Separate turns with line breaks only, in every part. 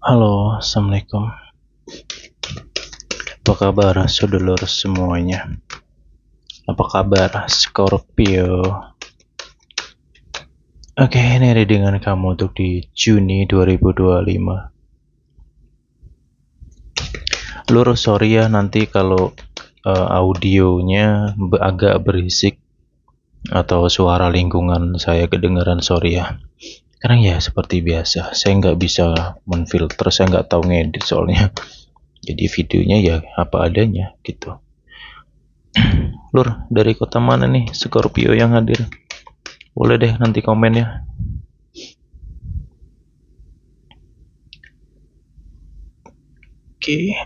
Halo, assalamualaikum. Apa kabar, sedulur semuanya? Apa kabar, Scorpio? Oke, ini readingan kamu untuk di Juni 2025. Lur, sorry ya nanti kalau audionya agak berisik atau suara lingkungan saya kedengaran, sorry ya. Karena ya seperti biasa, saya nggak bisa menfilter, saya nggak tahu ngedit soalnya. Jadi videonya ya apa adanya gitu. Lur, dari kota mana nih Scorpio yang hadir? Boleh deh nanti komen ya. Oke.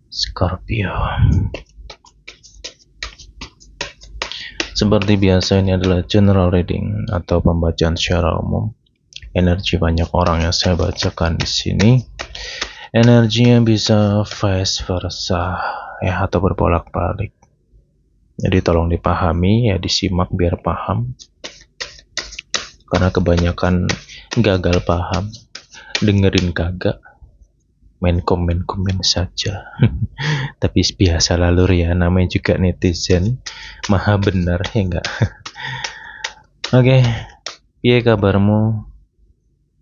Scorpio. Seperti biasa, ini adalah general reading atau pembacaan secara umum. Energi banyak orang yang saya bacakan di sini. Energinya bisa vice versa ya, atau berbolak-balik. Jadi tolong dipahami ya, disimak biar paham. Karena kebanyakan gagal paham, dengerin kagak, main komen saja. Tapi biasa lalur ya, namanya juga netizen, maha benar ya enggak. Oke, piye kabarmu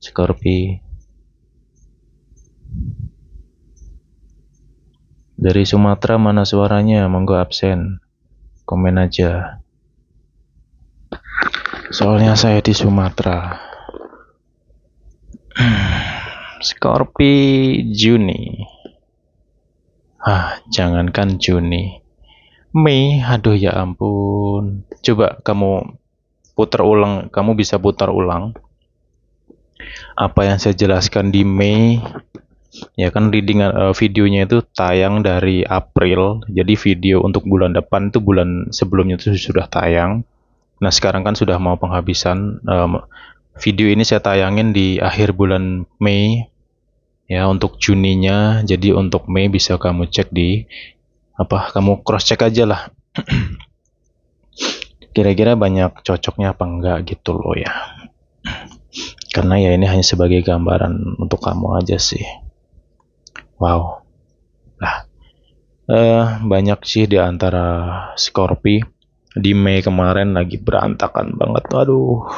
Scorpi? Dari Sumatera mana suaranya? Monggo absen, komen aja. Soalnya saya di Sumatera. Scorpi Juni. Jangankan Juni, Mei, aduh ya ampun. Coba kamu putar ulang, kamu bisa putar ulang apa yang saya jelaskan di Mei. Ya kan reading videonya itu tayang dari April. Jadi video untuk bulan depan itu bulan sebelumnya itu sudah tayang. Nah, sekarang kan sudah mau penghabisan. Video ini saya tayangin di akhir bulan Mei. Ya, untuk Juninya. Jadi untuk Mei bisa kamu cek di kamu cross check aja lah. Kira-kira banyak cocoknya apa enggak gitu loh ya. Karena ya ini hanya sebagai gambaran untuk kamu aja sih. Wow. Nah, banyak sih di antara Scorpi di Mei kemarin lagi berantakan banget. Aduh.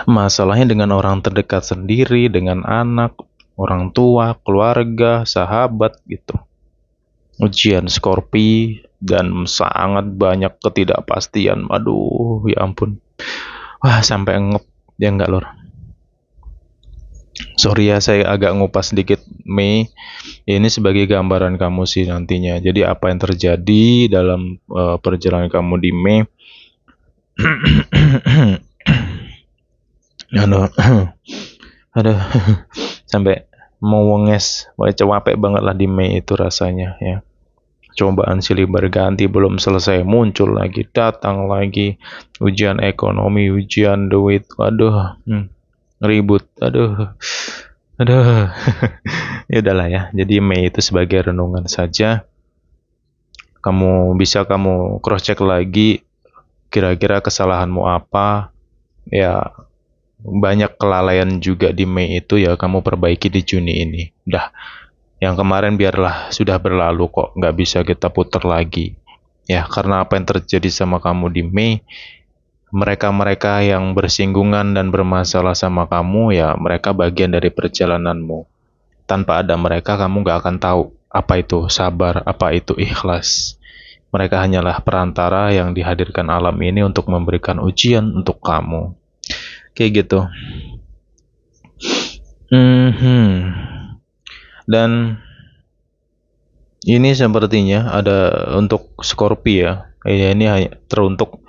Masalahnya dengan orang terdekat sendiri, dengan anak, orang tua, keluarga, sahabat gitu. Ujian Scorpi dan sangat banyak ketidakpastian. Aduh, ya ampun. Wah, sampai ngep ya enggak lor. Sorry ya, saya agak ngupas sedikit Mei. Ini sebagai gambaran kamu sih nantinya. Jadi apa yang terjadi dalam perjalanan kamu di Mei? Aduh, sampai mau nges, capek banget lah di Mei itu rasanya ya. Cobaan silih berganti belum selesai, muncul lagi, datang lagi, ujian ekonomi, ujian duit, aduh, ribut, aduh. Ya udahlah ya. Jadi Mei itu sebagai renungan saja. Kamu bisa cross check lagi kira-kira kesalahanmu apa. Ya, banyak kelalaian juga di Mei itu ya, kamu perbaiki di Juni ini. Udah, yang kemarin biarlah sudah berlalu kok, nggak bisa kita putar lagi. Ya, karena apa yang terjadi sama kamu di Mei, mereka-mereka yang bersinggungan dan bermasalah sama kamu ya, mereka bagian dari perjalananmu. Tanpa ada mereka, kamu nggak akan tahu apa itu sabar, apa itu ikhlas. Mereka hanyalah perantara yang dihadirkan alam ini untuk memberikan ujian untuk kamu. Kayak gitu. Dan ini sepertinya ada untuk Scorpio ya. Ini hanya teruntuk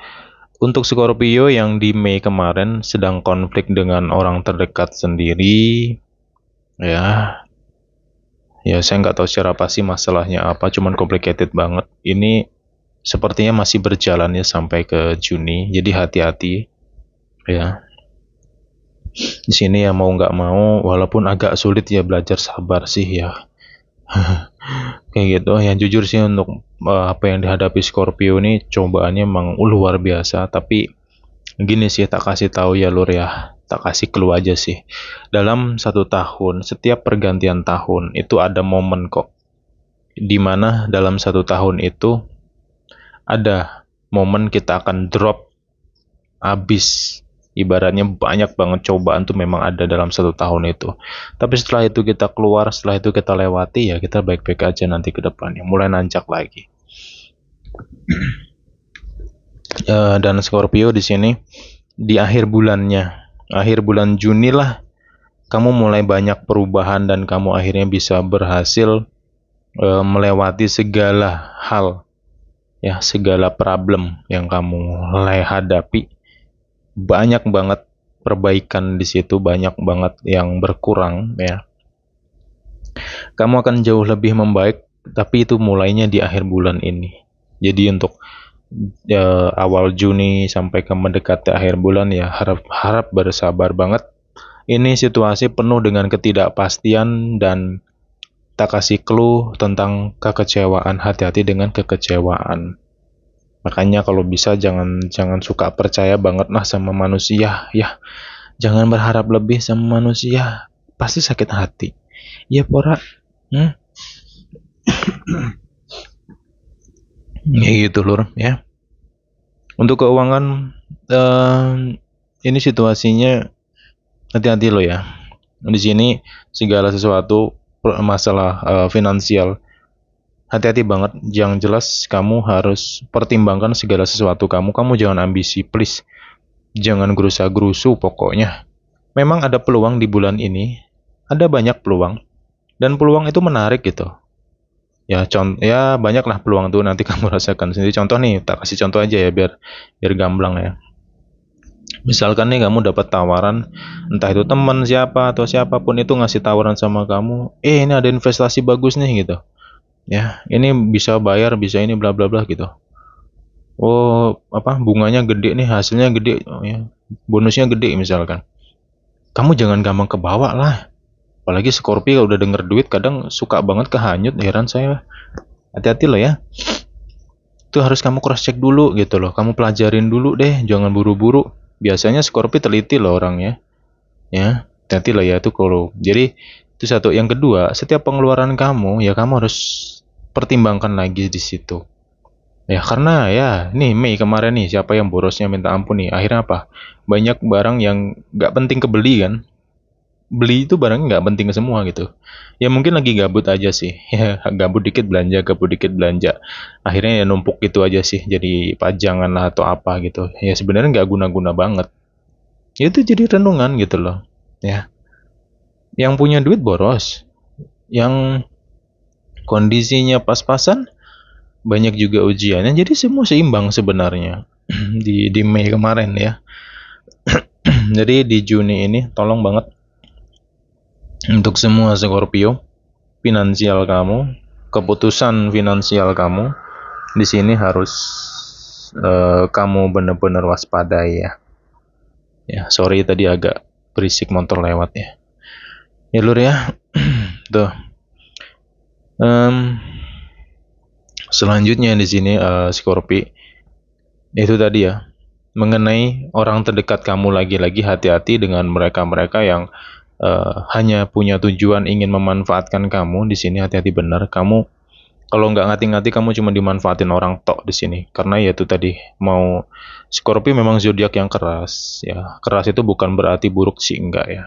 untuk Scorpio yang di Mei kemarin sedang konflik dengan orang terdekat sendiri. Ya, saya nggak tahu secara pasti masalahnya apa, cuman complicated banget. Ini sepertinya masih berjalan ya sampai ke Juni, jadi hati-hati ya. Di sini ya mau nggak mau, walaupun agak sulit ya belajar sabar sih ya. Kayak gitu ya, jujur sih untuk apa yang dihadapi Scorpio ini cobaannya emang luar biasa. Tapi gini sih, tak kasih tahu ya Lur ya, tak kasih clue aja sih. Dalam 1 tahun, setiap pergantian tahun itu ada momen kok, dimana dalam 1 tahun itu ada momen kita akan drop abis. Ibaratnya banyak banget cobaan tuh memang ada dalam 1 tahun itu. Tapi setelah itu kita keluar, setelah itu kita lewati, ya kita baik-baik aja nanti ke depannya. Mulai nancak lagi. Dan Scorpio di sini di akhir bulannya, akhir bulan Juni lah, kamu mulai banyak perubahan dan kamu akhirnya bisa berhasil melewati segala hal, ya segala problem yang kamu hadapi. Banyak banget perbaikan di situ, banyak banget yang berkurang ya. Kamu akan jauh lebih membaik, tapi itu mulainya di akhir bulan ini. Jadi untuk awal Juni sampai ke mendekati akhir bulan ya, harap bersabar banget. Ini situasi penuh dengan ketidakpastian dan tak kasih clue tentang kekecewaan. Hati-hati dengan kekecewaan. Makanya kalau bisa jangan suka percaya banget lah sama manusia ya. Jangan berharap lebih sama manusia, pasti sakit hati. Ya pora. Ya gitu Lur ya. Untuk keuangan ini situasinya hati-hati lo ya. Di sini segala sesuatu masalah finansial, hati-hati banget. Yang jelas kamu harus pertimbangkan segala sesuatu kamu. Kamu jangan ambisi, please. Jangan gerusa-gerusu pokoknya. Memang ada peluang di bulan ini, ada banyak peluang, dan peluang itu menarik gitu. Ya ya banyaklah peluang tuh, nanti kamu rasakan sendiri. Contoh nih, tak kasih contoh aja ya biar gamblang ya. Misalkan nih kamu dapat tawaran, entah itu teman siapa atau siapapun itu ngasih tawaran sama kamu, ini ada investasi bagus nih gitu. Ya, ini bisa bayar, bisa ini bla bla bla gitu. Oh, apa bunganya gede nih, hasilnya gede, oh, ya. Bonusnya gede misalkan. Kamu jangan gampang kebawa lah. Apalagi Scorpio udah denger duit kadang suka banget kehanyut, heran saya. Hati-hati loh ya. Itu harus kamu cross check dulu gitu loh. Kamu pelajarin dulu deh, jangan buru-buru. Biasanya Scorpio teliti loh orangnya. Ya, hati-hati lah ya itu kalau. Jadi itu satu. Yang kedua, setiap pengeluaran kamu ya kamu harus pertimbangkan lagi di situ. Ya karena ya nih Mei kemarin nih siapa yang borosnya minta ampun nih. Akhirnya apa? Banyak barang yang nggak penting kebeli kan. Beli itu barangnya nggak penting semua gitu. Ya mungkin lagi gabut aja sih. Ya gabut dikit belanja, gabut dikit belanja. Akhirnya ya numpuk gitu aja sih. Jadi pajangan lah atau apa gitu. Ya sebenarnya nggak guna-guna banget. Ya itu jadi renungan gitu loh. Ya. Yang punya duit boros. Yang kondisinya pas-pasan banyak juga ujiannya. Jadi semua seimbang sebenarnya. di Mei kemarin ya. Jadi di Juni ini tolong banget untuk semua Scorpio, finansial kamu, keputusan finansial kamu di sini harus kamu benar-benar waspadai ya. Ya, sorry tadi agak berisik motor lewat ya. Ya Lur ya. Tuh. Selanjutnya di sini Scorpio itu tadi ya, mengenai orang terdekat kamu, lagi-lagi hati-hati dengan mereka-mereka yang hanya punya tujuan ingin memanfaatkan kamu. Di sini hati-hati benar. Kamu kalau nggak ngati-ngati kamu cuma dimanfaatin orang tok di sini. Karena ya itu tadi, mau Scorpio memang zodiak yang keras ya. Keras itu bukan berarti buruk sih, enggak ya.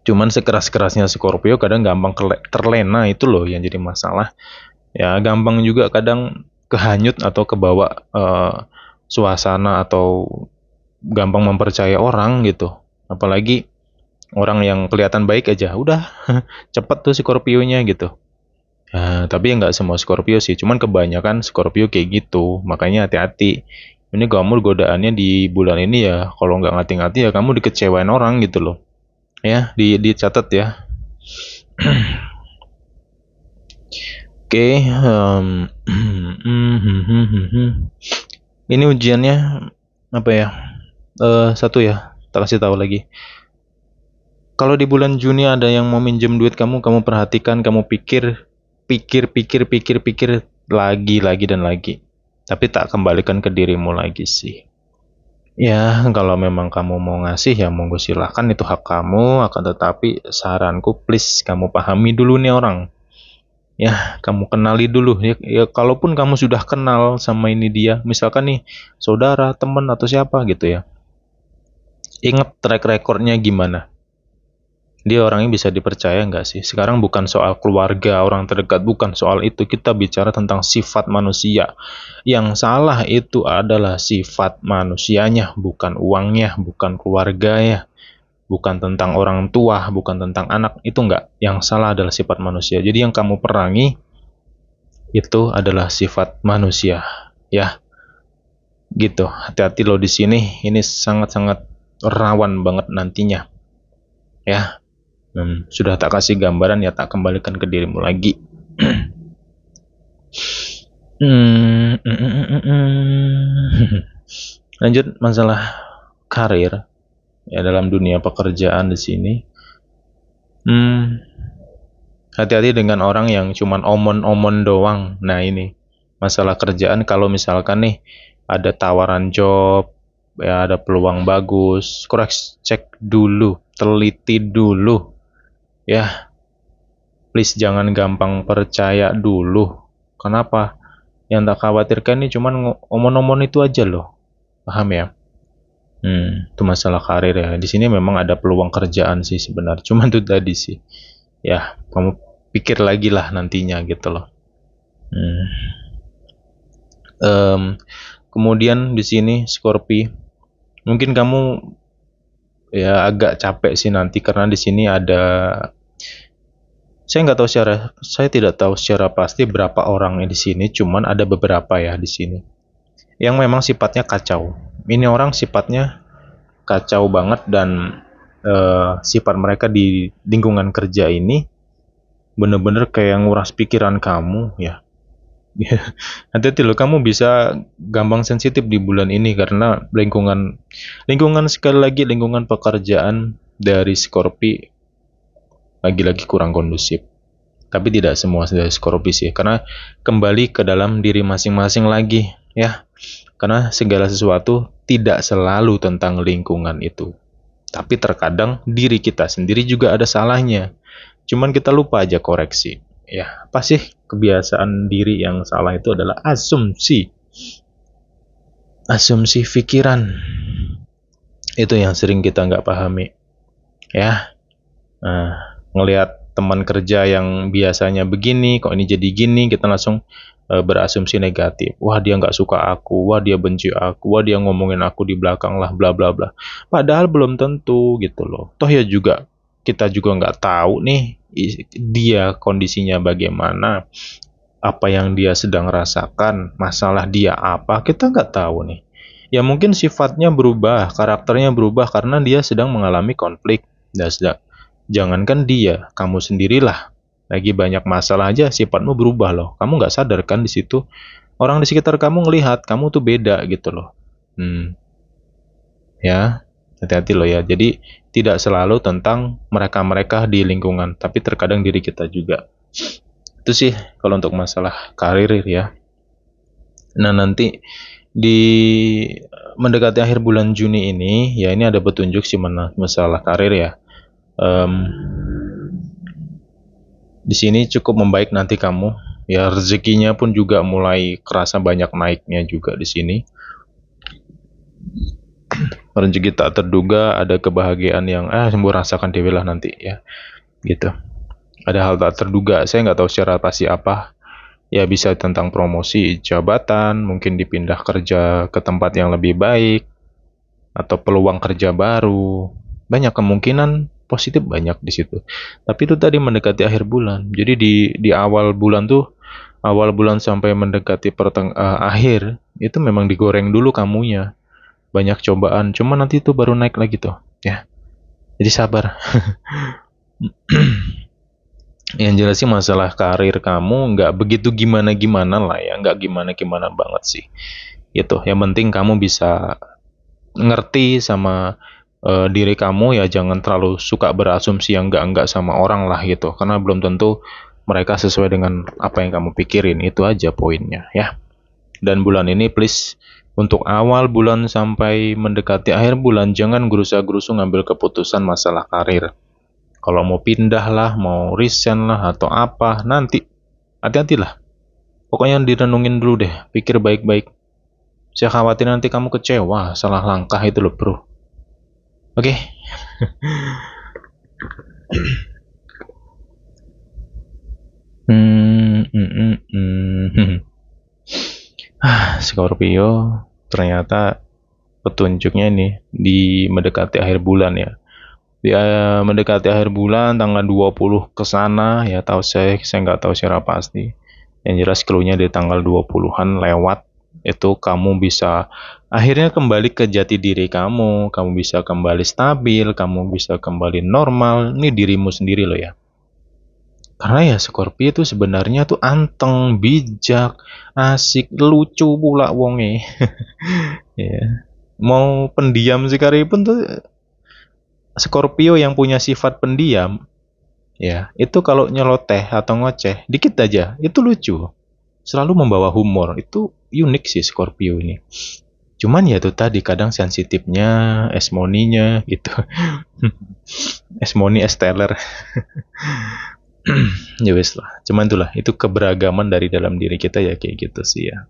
Cuman sekeras-kerasnya Scorpio kadang gampang terlena, itu loh yang jadi masalah. Ya gampang juga kadang kehanyut atau kebawa suasana, atau gampang mempercaya orang gitu. Apalagi orang yang kelihatan baik aja, udah cepet tuh Scorpio-nya gitu. Tapi nggak semua Scorpio sih, cuman kebanyakan Scorpio kayak gitu. Makanya hati-hati. Ini kamu godaannya di bulan ini ya, kalau nggak ngati-ngati ya kamu dikecewain orang gitu loh. Ya, dicatat ya. Oke, ini ujiannya apa ya? Satu ya, tak kasih tahu lagi. Kalau di bulan Juni ada yang mau minjem duit kamu, kamu perhatikan, kamu pikir lagi dan lagi. Tapi tak kembalikan ke dirimu lagi sih. Ya, kalau memang kamu mau ngasih ya monggo silahkan, itu hak kamu. Akan tetapi saranku please kamu pahami dulu nih orang. Ya, kamu kenali dulu. Ya, kalaupun kamu sudah kenal sama ini dia, misalkan nih saudara, teman atau siapa gitu ya. Ingat track recordnya gimana. Dia orangnya bisa dipercaya nggak sih? Sekarang bukan soal keluarga, orang terdekat, bukan soal itu. Kita bicara tentang sifat manusia. Yang salah itu adalah sifat manusianya, bukan uangnya, bukan keluarganya, bukan tentang orang tua, bukan tentang anak. Itu nggak. Yang salah adalah sifat manusia. Jadi yang kamu perangi itu adalah sifat manusia. Ya, gitu. Hati-hati loh di sini. Ini sangat-sangat rawan banget nantinya. Ya. Sudah tak kasih gambaran ya tak kembalikan ke dirimu lagi. Lanjut masalah karir ya dalam dunia pekerjaan di sini. Hati-hati dengan orang yang cuman omon-omon doang. Nah ini masalah kerjaan, kalau misalkan nih ada tawaran job, ya ada peluang bagus, cross check dulu, teliti dulu. Ya, please jangan gampang percaya dulu. Kenapa? Yang tak khawatirkan ini cuman omon-omon itu aja loh. Paham ya? Itu masalah karir ya. Di sini memang ada peluang kerjaan sih sebenarnya. Cuman itu tadi sih. Ya, kamu pikir lagi lah nantinya gitu loh. Kemudian di sini Scorpio, mungkin kamu ya agak capek sih nanti karena di sini ada, saya tidak tahu secara pasti berapa orang di sini, cuman ada beberapa ya di sini yang memang sifatnya kacau. Ini orang sifatnya kacau banget dan sifat mereka di lingkungan kerja ini bener-bener kayak nguras pikiran kamu ya. Hati-hati loh, kamu bisa gampang sensitif di bulan ini karena lingkungan sekali lagi lingkungan pekerjaan dari Scorpio lagi-lagi kurang kondusif. Tapi tidak semua dari Scorpio sih, karena kembali ke dalam diri masing-masing lagi ya. Karena segala sesuatu tidak selalu tentang lingkungan itu. Tapi terkadang diri kita sendiri juga ada salahnya. Cuman kita lupa aja koreksi. Ya, apa sih kebiasaan diri yang salah itu adalah asumsi. Asumsi pikiran. Itu yang sering kita nggak pahami. Ya, ngelihat teman kerja yang biasanya begini, kok ini jadi gini, kita langsung berasumsi negatif. Wah, dia nggak suka aku, wah dia benci aku, wah dia ngomongin aku di belakang lah, bla bla bla. Padahal belum tentu gitu loh. Toh ya juga kita juga nggak tahu nih dia kondisinya bagaimana, apa yang dia sedang rasakan, masalah dia apa, kita nggak tahu nih. Ya mungkin sifatnya berubah, karakternya berubah karena dia sedang mengalami konflik. Dan jangankan dia, kamu sendirilah lagi banyak masalah aja sifatmu berubah loh. Kamu nggak sadar kan di situ. Orang di sekitar kamu ngelihat kamu tuh beda gitu loh. Ya, hati-hati loh ya. Jadi tidak selalu tentang mereka-mereka di lingkungan, tapi terkadang diri kita juga. Itu sih kalau untuk masalah karir ya. Nah nanti di mendekati akhir bulan Juni ini, ya ini ada petunjuk sih masalah karir ya. Di sini cukup membaik nanti kamu. Ya rezekinya pun juga mulai kerasa banyak naiknya juga di sini. Rezeki tak terduga, ada kebahagiaan yang sembuh rasakan dewi lah nanti ya. Gitu. Ada hal tak terduga, saya nggak tahu secara pasti apa. Ya bisa tentang promosi jabatan, mungkin dipindah kerja ke tempat yang lebih baik, atau peluang kerja baru. Banyak kemungkinan positif banyak di situ. Tapi itu tadi mendekati akhir bulan. Jadi di awal bulan tuh, awal bulan sampai mendekati akhir, itu memang digoreng dulu kamunya. Banyak cobaan, cuma nanti itu baru naik lagi tuh, ya. Jadi sabar. Yang jelas sih masalah karir kamu nggak begitu gimana-gimana lah ya, nggak gimana-gimana banget sih. Itu yang penting kamu bisa ngerti sama diri kamu, ya jangan terlalu suka berasumsi yang enggak sama orang lah gitu, karena belum tentu mereka sesuai dengan apa yang kamu pikirin. Itu aja poinnya ya. Dan bulan ini please, untuk awal bulan sampai mendekati akhir bulan, jangan gerusa-gerusu ngambil keputusan masalah karir. Kalau mau pindah lah, mau resign lah, atau apa, nanti hati-hatilah. Pokoknya direnungin dulu deh, pikir baik-baik. Saya khawatir nanti kamu kecewa, salah langkah itu loh bro. Oke. Scorpio, ternyata petunjuknya ini di mendekati akhir bulan ya. Dia mendekati akhir bulan tanggal 20 ke sana ya, tahu saya nggak tahu secara pasti. Yang jelas clue-nya di tanggal 20-an lewat, itu kamu bisa akhirnya kembali ke jati diri kamu bisa kembali stabil, kamu bisa kembali normal. Ini dirimu sendiri loh ya. Karena ya Scorpio itu sebenarnya tuh anteng, bijak, asik, lucu pula wonge. Ya. Mau pendiam sekalipun tuh Scorpio yang punya sifat pendiam, ya, itu kalau nyeloteh atau ngoceh dikit aja, itu lucu. Selalu membawa humor. Itu unik sih Scorpio ini. Cuman ya tuh tadi kadang sensitifnya, esmoninya gitu. Esmoni esteller. Ya wes lah. Cuman itulah, itu keberagaman dari dalam diri kita ya kayak gitu sih ya.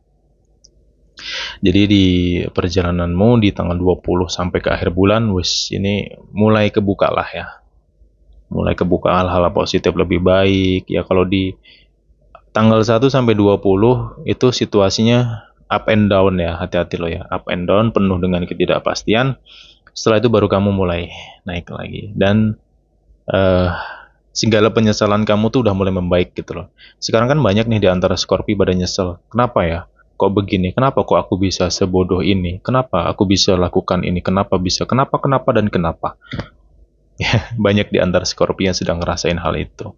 Jadi di perjalananmu di tanggal 20 sampai ke akhir bulan, wis ini mulai kebuka lah ya. Mulai kebuka hal-hal positif lebih baik ya. Kalau di tanggal 1 sampai 20 itu situasinya up and down ya, hati-hati loh ya. Up and down penuh dengan ketidakpastian. Setelah itu baru kamu mulai naik lagi. Dan segala penyesalan kamu tuh udah mulai membaik gitu loh. Sekarang kan banyak nih di antara Scorpio pada nyesel. Kenapa ya? Kok begini? Kenapa kok aku bisa sebodoh ini? Kenapa aku bisa lakukan ini? Kenapa bisa? Kenapa dan kenapa? Ya, banyak di antara Scorpio yang sedang ngerasain hal itu.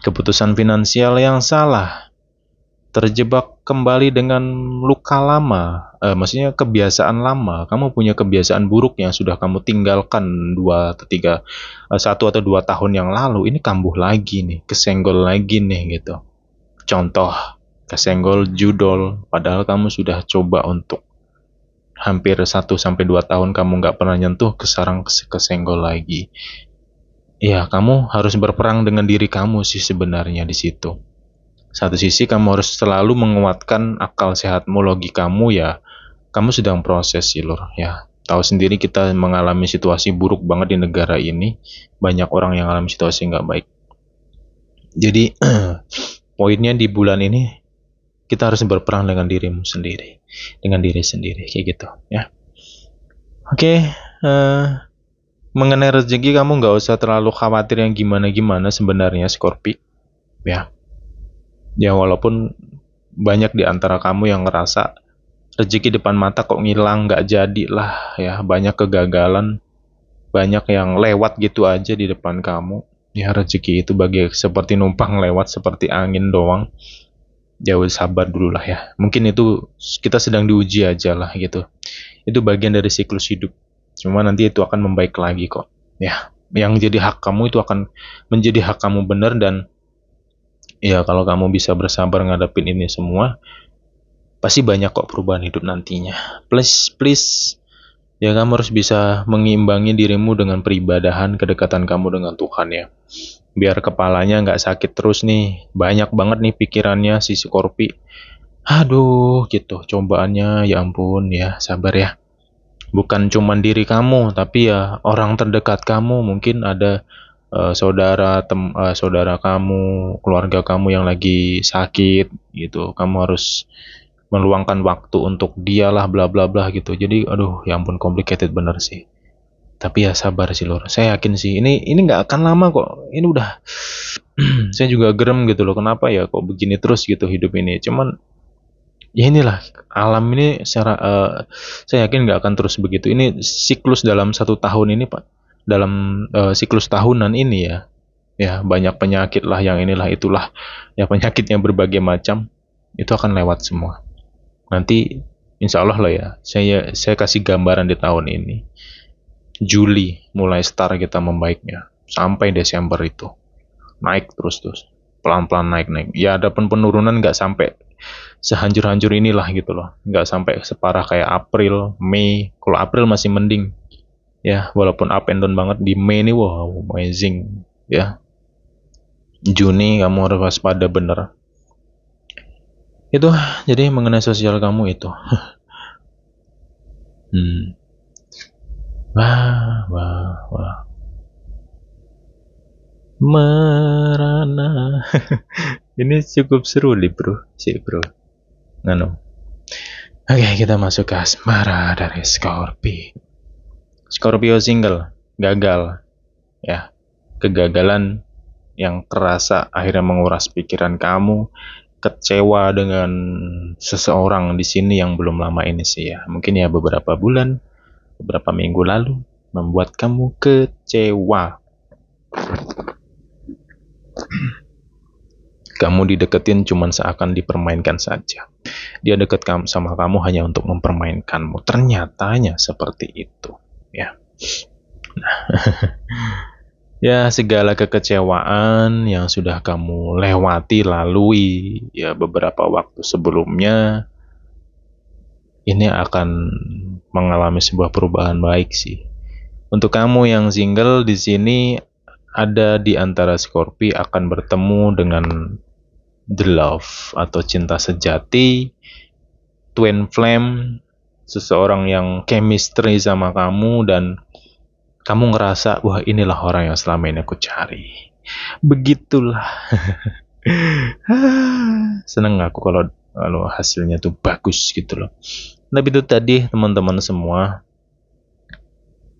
Keputusan finansial yang salah, terjebak kembali dengan luka lama, maksudnya kebiasaan lama. Kamu punya kebiasaan buruk yang sudah kamu tinggalkan 1 atau 2 tahun yang lalu, ini kambuh lagi nih, kesenggol lagi nih gitu. Contoh, kesenggol judol, padahal kamu sudah coba untuk hampir 1 sampai 2 tahun kamu nggak pernah nyentuh, sekarang kesenggol lagi. Ya, kamu harus berperang dengan diri kamu sih sebenarnya di situ. Satu sisi kamu harus selalu menguatkan akal sehatmu, logikamu ya. Kamu sedang proses sih lur ya. Tahu sendiri kita mengalami situasi buruk banget di negara ini. Banyak orang yang mengalami situasi nggak baik. Jadi poinnya di bulan ini kita harus berperang dengan dirimu sendiri, dengan diri sendiri kayak gitu ya. Oke. Mengenai rezeki kamu nggak usah terlalu khawatir yang gimana-gimana sebenarnya Scorpio ya. Ya walaupun banyak di antara kamu yang ngerasa rezeki depan mata kok ngilang, nggak jadi lah ya, banyak kegagalan, banyak yang lewat gitu aja di depan kamu. Ya rezeki itu seperti numpang lewat, seperti angin doang. Ya sabar dulu lah ya. Mungkin itu kita sedang diuji aja lah gitu. Itu bagian dari siklus hidup. Cuma nanti itu akan membaik lagi kok. Ya, yang jadi hak kamu itu akan menjadi hak kamu benar. Dan ya kalau kamu bisa bersabar ngadepin ini semua, pasti banyak kok perubahan hidup nantinya. Please, ya kamu harus bisa mengimbangi dirimu dengan peribadahan, kedekatan kamu dengan Tuhan ya. Biar kepalanya nggak sakit terus nih. Banyak banget nih pikirannya si Scorpio. Aduh gitu, cobaannya ya ampun ya, sabar ya. Bukan cuma diri kamu, tapi ya orang terdekat kamu. Mungkin ada saudara kamu, keluarga kamu yang lagi sakit gitu. Kamu harus meluangkan waktu untuk dia lah, bla bla bla gitu. Jadi aduh ya ampun, complicated bener sih. Tapi ya sabar sih lor. Saya yakin sih ini nggak akan lama kok. Ini udah saya juga gerem gitu loh. Kenapa ya kok begini terus gitu hidup ini. Cuman ya inilah alam ini secara saya yakin nggak akan terus begitu. Ini siklus dalam 1 tahun ini Pak, dalam siklus tahunan ini ya banyak penyakit lah, yang inilah itulah ya, penyakitnya berbagai macam, itu akan lewat semua nanti insya Allah lah ya. Saya kasih gambaran di tahun ini Juli mulai start kita membaiknya sampai Desember itu naik terus pelan-pelan naik. Ya ada pun penurunan nggak sampai sehancur-hancur inilah gitu loh, nggak sampai separah kayak April, Mei. Kalau April masih mending ya, walaupun up and down banget. Di Mei ini wow amazing ya. Juni kamu harus waspada bener. Itu jadi mengenai sosial kamu itu. Wah. Merana. Ini cukup seru nih bro. Nganu. Oke, kita masuk ke asmara dari Scorpio. Scorpio single, gagal. Ya, kegagalan yang terasa akhirnya menguras pikiran kamu, kecewa dengan seseorang di sini yang belum lama ini sih ya. Mungkin ya beberapa bulan, beberapa minggu lalu membuat kamu kecewa. Kamu dideketin cuman seakan dipermainkan saja. Dia deket sama kamu hanya untuk mempermainkanmu. Ternyatanya seperti itu, ya. Nah, ya segala kekecewaan yang sudah kamu lalui ya beberapa waktu sebelumnya, ini akan mengalami sebuah perubahan baik sih. Untuk kamu yang single di sini, ada di antara Scorpio akan bertemu dengan the love atau cinta sejati, twin flame, seseorang yang chemistry sama kamu dan kamu ngerasa wah inilah orang yang selama ini aku cari. Begitulah. Seneng aku kalau hasilnya tuh bagus gitu loh. Tapi itu tadi teman-teman semua,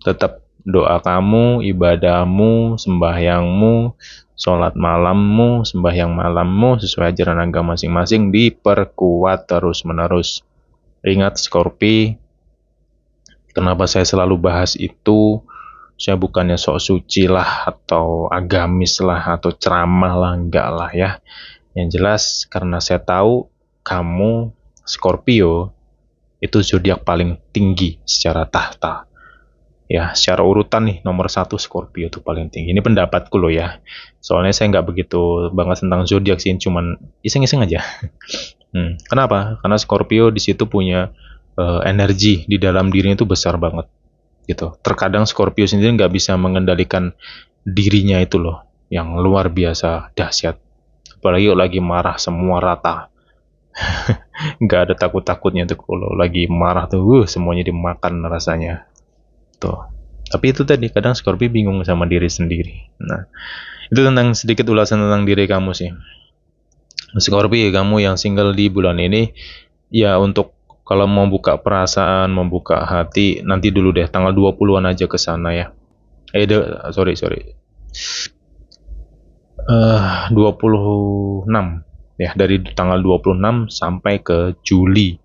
tetap doa kamu, ibadahmu, sembahyangmu, sholat malammu, sembahyang malammu sesuai ajaran agama masing-masing diperkuat terus-menerus. Ingat Scorpio, kenapa saya selalu bahas itu? Saya bukannya sok suci lah atau agamis lah atau ceramah lah, enggak lah ya. Yang jelas karena saya tahu kamu Scorpio itu zodiak paling tinggi secara tahta. Ya, secara urutan nih nomor 1 Scorpio itu paling tinggi. Ini pendapatku loh ya. Soalnya saya nggak begitu banget tentang zodiak sih, cuman iseng-iseng aja. Kenapa? Karena Scorpio di situ punya energi di dalam dirinya itu besar banget. Gitu. Terkadang Scorpio sendiri nggak bisa mengendalikan dirinya itu loh, yang luar biasa dahsyat. Apalagi lagi marah semua rata, nggak ada takut-takutnya tuh kalau lagi marah tuh, semuanya dimakan rasanya. Tuh. Tapi itu tadi kadang Scorpio bingung sama diri sendiri. Nah, itu tentang sedikit ulasan tentang diri kamu sih. Scorpio, kamu yang single di bulan ini, ya untuk kalau mau buka perasaan, membuka hati, nanti dulu deh, tanggal 20-an aja ke sana ya. Sorry. 26 ya, dari tanggal 26 sampai ke Juli.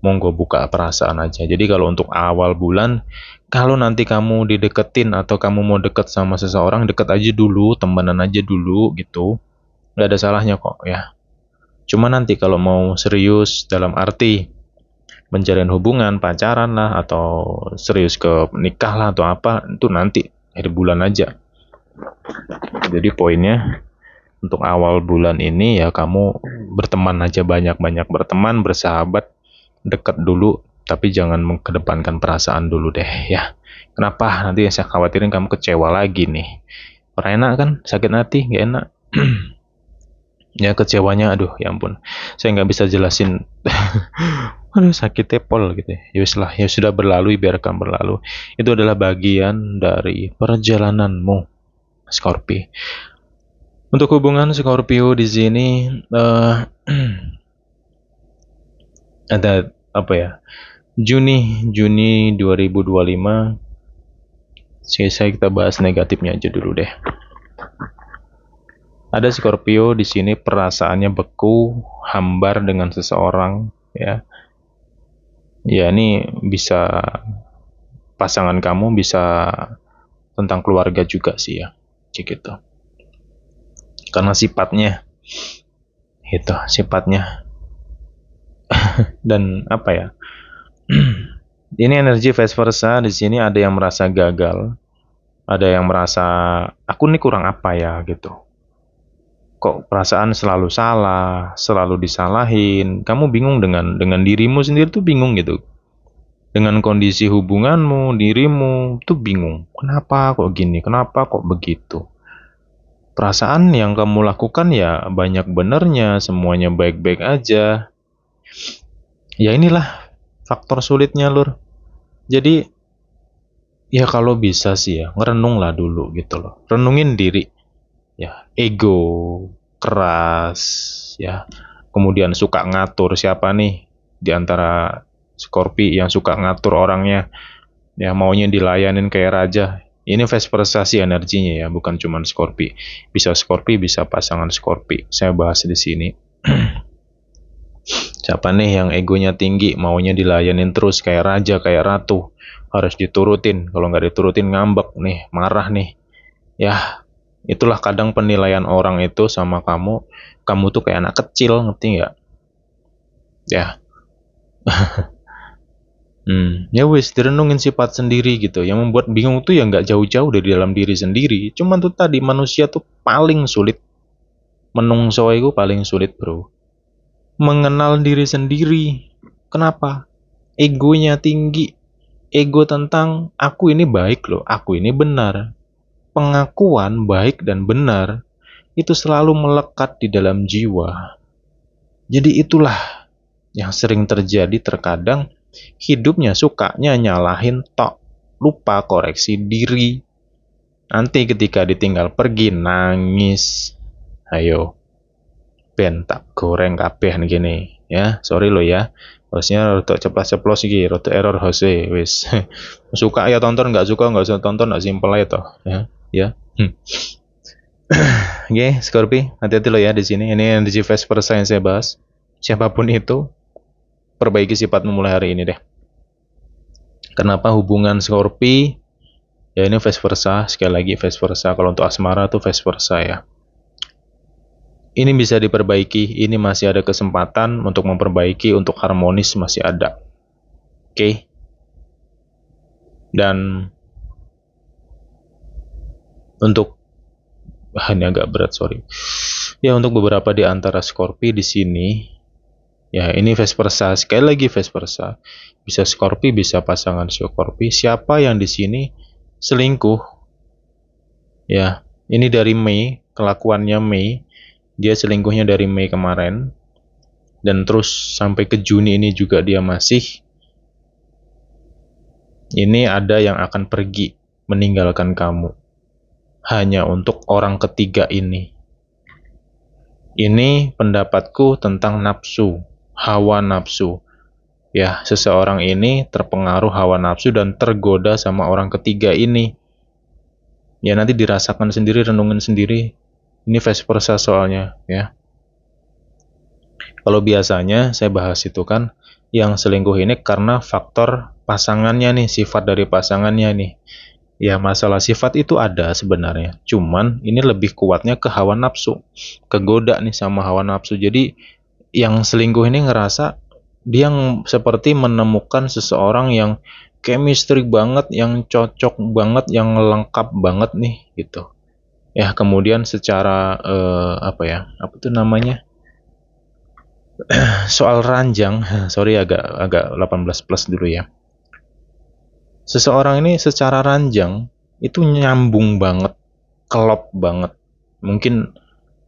Monggo buka perasaan aja. Jadi kalau untuk awal bulan, kalau nanti kamu dideketin atau kamu mau deket sama seseorang, deket aja dulu, temenan aja dulu gitu. Gak ada salahnya kok ya. Cuma nanti kalau mau serius dalam arti menjalin hubungan, pacaran lah, atau serius ke nikah lah, atau apa, itu nanti akhir bulan aja. Jadi poinnya, untuk awal bulan ini ya kamu berteman aja, banyak-banyak berteman, bersahabat, dekat dulu, tapi jangan mengedepankan perasaan dulu deh ya. Kenapa? Nanti yang saya khawatirin kamu kecewa lagi nih. Orang enak kan, sakit hati, gak enak. Ya kecewanya, aduh ya ampun, saya nggak bisa jelasin. Aduh sakit tepol gitu ya. Ya sudah berlalu, biarkan berlalu. Itu adalah bagian dari perjalananmu, Scorpio. Untuk hubungan Scorpio di sini ada apa ya? Juni 2025. Saya kita bahas negatifnya aja dulu deh. Ada Scorpio di sini perasaannya beku, hambar dengan seseorang ya. Ya ini bisa pasangan kamu, bisa tentang keluarga juga sih ya, gitu. Karena sifatnya dan apa ya, Ini energi vice versa. Di sini ada yang merasa gagal, ada yang merasa aku nih kurang apa ya gitu. Kok perasaan selalu salah, selalu disalahin. Kamu bingung dengan dirimu sendiri tuh bingung gitu. Dengan kondisi hubunganmu, dirimu tuh bingung. Kenapa kok gini? Kenapa kok begitu? Perasaan yang kamu lakukan ya banyak benernya, semuanya baik-baik aja. Ya inilah faktor sulitnya, Lur. Jadi ya kalau bisa sih ya, ngerenung lah dulu gitu loh. Renungin diri. Ya, ego, keras, ya. Kemudian suka ngatur siapa nih di antara Scorpio yang suka ngatur orangnya. Ya, maunya dilayanin kayak raja. Ini vice versa sih energinya ya, bukan cuma Scorpio. Bisa Scorpio, bisa pasangan Scorpio. Saya bahas di sini. Siapa nih yang egonya tinggi, maunya dilayanin terus kayak raja, kayak ratu. Harus diturutin, kalau nggak diturutin ngambek nih, marah nih. Ya, itulah kadang penilaian orang itu sama kamu. Kamu tuh kayak anak kecil, ngerti nggak? Ya, ya wis, direnungin sifat sendiri gitu. Yang membuat bingung tuh ya nggak jauh-jauh dari dalam diri sendiri. Cuman tuh tadi manusia tuh paling sulit. Menungso itu paling sulit, bro. Mengenal diri sendiri. Kenapa? Egonya tinggi. Ego tentang aku ini baik loh, aku ini benar. Pengakuan baik dan benar itu selalu melekat di dalam jiwa. Jadi itulah yang sering terjadi terkadang hidupnya sukanya nyalahin tok, lupa koreksi diri. Nanti ketika ditinggal pergi nangis. Ayo, ben tak goreng kabeh gini ya. Sorry lo ya. Harusnya rotok ceplas-ceplos iki, rotok error hose wis. Suka ya tonton, nggak suka nggak usah tonton, nggak simpel aja toh ya. Ya. Oke, Scorpio, hati-hati lo ya di sini. Ini energi vice versa yang saya bahas. Siapapun itu, perbaiki sifatmu mulai hari ini deh. Kenapa hubungan Scorpio? Ya ini vice versa, sekali lagi vice versa. Kalau untuk asmara tuh vice versa ya. Ini bisa diperbaiki, ini masih ada kesempatan untuk memperbaiki, untuk harmonis masih ada. Oke. Dan untuk ini agak berat, sorry. Ya untuk beberapa di antara Scorpio di sini, ya ini vice versa, sekali lagi vice versa. Bisa Scorpio, bisa pasangan Scorpio. Siapa yang di sini selingkuh? Ya, ini dari Mei, kelakuannya Mei. Dia selingkuhnya dari Mei kemarin. Dan terus sampai ke Juni ini juga dia masih. Ini ada yang akan pergi, meninggalkan kamu. Hanya untuk orang ketiga ini. Ini pendapatku tentang nafsu, hawa nafsu. Ya, seseorang ini terpengaruh hawa nafsu dan tergoda sama orang ketiga ini. Ya, nanti dirasakan sendiri, renungin sendiri. Ini vice versa soalnya, ya. Kalau biasanya saya bahas itu kan, yang selingkuh ini karena faktor pasangannya nih, sifat dari pasangannya nih. Ya, masalah sifat itu ada sebenarnya. Cuman ini lebih kuatnya ke hawa nafsu. Kegoda nih sama hawa nafsu. Jadi yang selingkuh ini ngerasa dia seperti menemukan seseorang yang chemistry banget, yang cocok banget, yang lengkap banget nih gitu. Ya, kemudian secara apa tuh namanya? Soal ranjang, sorry agak 18 plus dulu ya. Seseorang ini secara ranjang itu nyambung banget, kelop banget. Mungkin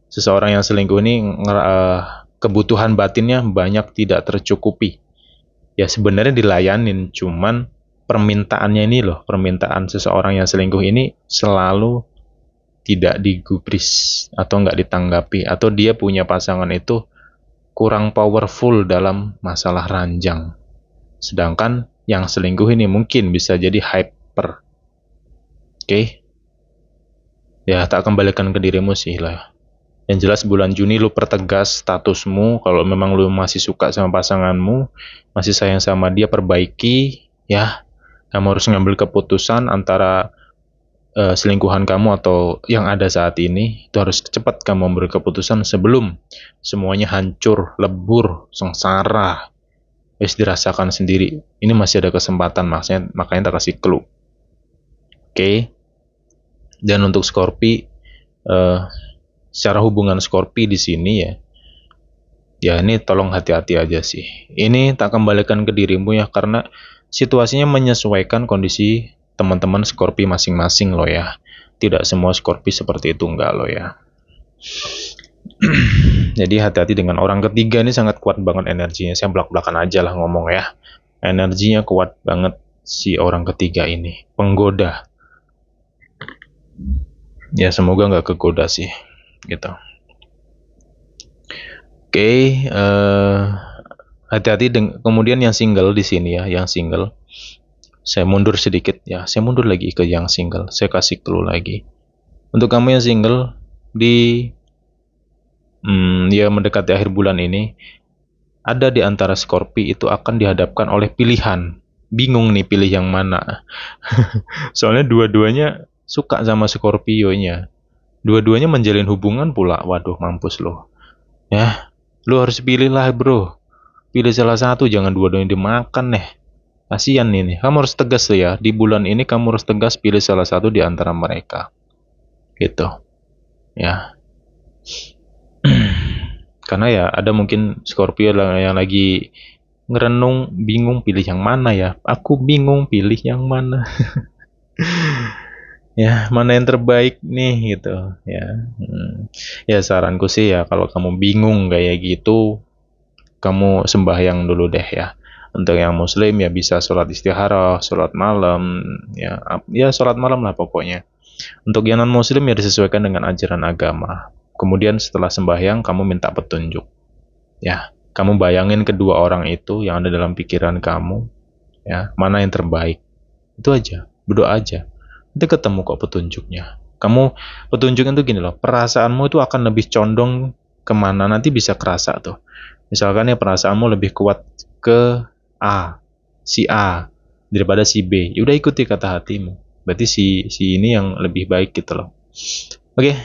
seseorang yang selingkuh ini kebutuhan batinnya banyak tidak tercukupi. Ya sebenarnya dilayanin, cuman permintaannya ini loh, permintaan seseorang yang selingkuh ini selalu tidak digubris atau nggak ditanggapi, atau dia punya pasangan itu kurang powerful dalam masalah ranjang. Sedangkan yang selingkuh ini mungkin bisa jadi hyper. Oke? Ya tak kembalikan ke dirimu sih lah. Yang jelas bulan Juni lu pertegas statusmu. Kalau memang lu masih suka sama pasanganmu, masih sayang sama dia, perbaiki ya. Kamu harus ngambil keputusan antara selingkuhan kamu atau yang ada saat ini. Itu harus cepat kamu ambil keputusan sebelum semuanya hancur, lebur, sengsara. wis dirasakan sendiri. Ini masih ada kesempatan, makanya tak kasih clue. Oke. Dan untuk Scorpi, secara hubungan Scorpi di sini ya ini tolong hati-hati aja sih. Ini tak kembalikan ke dirimu ya, karena situasinya menyesuaikan kondisi teman-teman Scorpi masing-masing loh ya. Tidak semua Scorpi seperti itu, enggak loh ya. Jadi hati-hati dengan orang ketiga, ini sangat kuat banget energinya. Saya belak-belakan aja lah ngomong ya. Energinya kuat banget si orang ketiga ini, penggoda. Ya semoga nggak kegoda sih, gitu. Oke, hati-hati kemudian yang single di sini ya, yang single. Saya mundur sedikit ya, saya mundur lagi ke yang single. Saya kasih clue lagi. Untuk kamu yang single di ya mendekati akhir bulan ini, ada di antara Scorpi itu akan dihadapkan oleh pilihan. Bingung nih pilih yang mana. Soalnya dua-duanya suka sama Scorpio-nya. Dua-duanya menjalin hubungan pula. Waduh, mampus loh. Ya, lu harus pilih lah bro. Pilih salah satu, jangan dua-duanya dimakan nih. Kasian ini. Kamu harus tegas ya. Di bulan ini kamu harus tegas pilih salah satu di antara mereka. Gitu. Ya. Karena ya ada mungkin Scorpio yang lagi ngerenung, bingung pilih yang mana ya. Aku bingung pilih yang mana. Ya, mana yang terbaik nih gitu ya. Ya saranku sih ya, kalau kamu bingung kayak gitu, kamu sembahyang dulu deh ya. Untuk yang muslim ya bisa sholat istikharah, sholat malam, ya sholat malam lah pokoknya. Untuk yang non muslim ya disesuaikan dengan ajaran agama. Kemudian setelah sembahyang kamu minta petunjuk. Ya, kamu bayangin kedua orang itu yang ada dalam pikiran kamu, ya, mana yang terbaik. Itu aja, berdoa aja. Nanti ketemu kok petunjuknya. Petunjuknya tuh gini loh, perasaanmu itu akan lebih condong kemana, nanti bisa kerasa tuh. Misalkan ya perasaanmu lebih kuat ke si A daripada si B. Ya udah ikuti kata hatimu. Berarti si ini yang lebih baik gitu loh. Oke.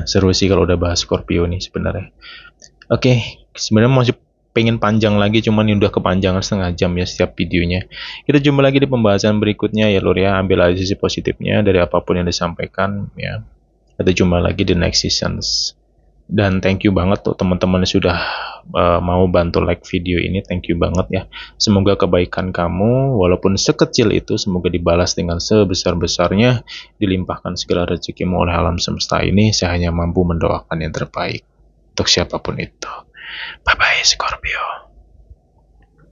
Seru sih kalau udah bahas Scorpio nih sebenarnya. Oke, sebenarnya masih pengen panjang lagi, cuman ini udah kepanjangan setengah jam ya setiap videonya. Kita jumpa lagi di pembahasan berikutnya ya lur ya. Ambil aja sisi positifnya dari apapun yang disampaikan ya. Kita jumpa lagi di next seasons. Dan thank you banget tuh teman-teman yang sudah mau bantu like video ini. Thank you banget ya. Semoga kebaikan kamu walaupun sekecil itu semoga dibalas dengan sebesar-besarnya, dilimpahkan segala rezekimu oleh alam semesta ini. Saya hanya mampu mendoakan yang terbaik untuk siapapun itu. Bye bye Scorpio.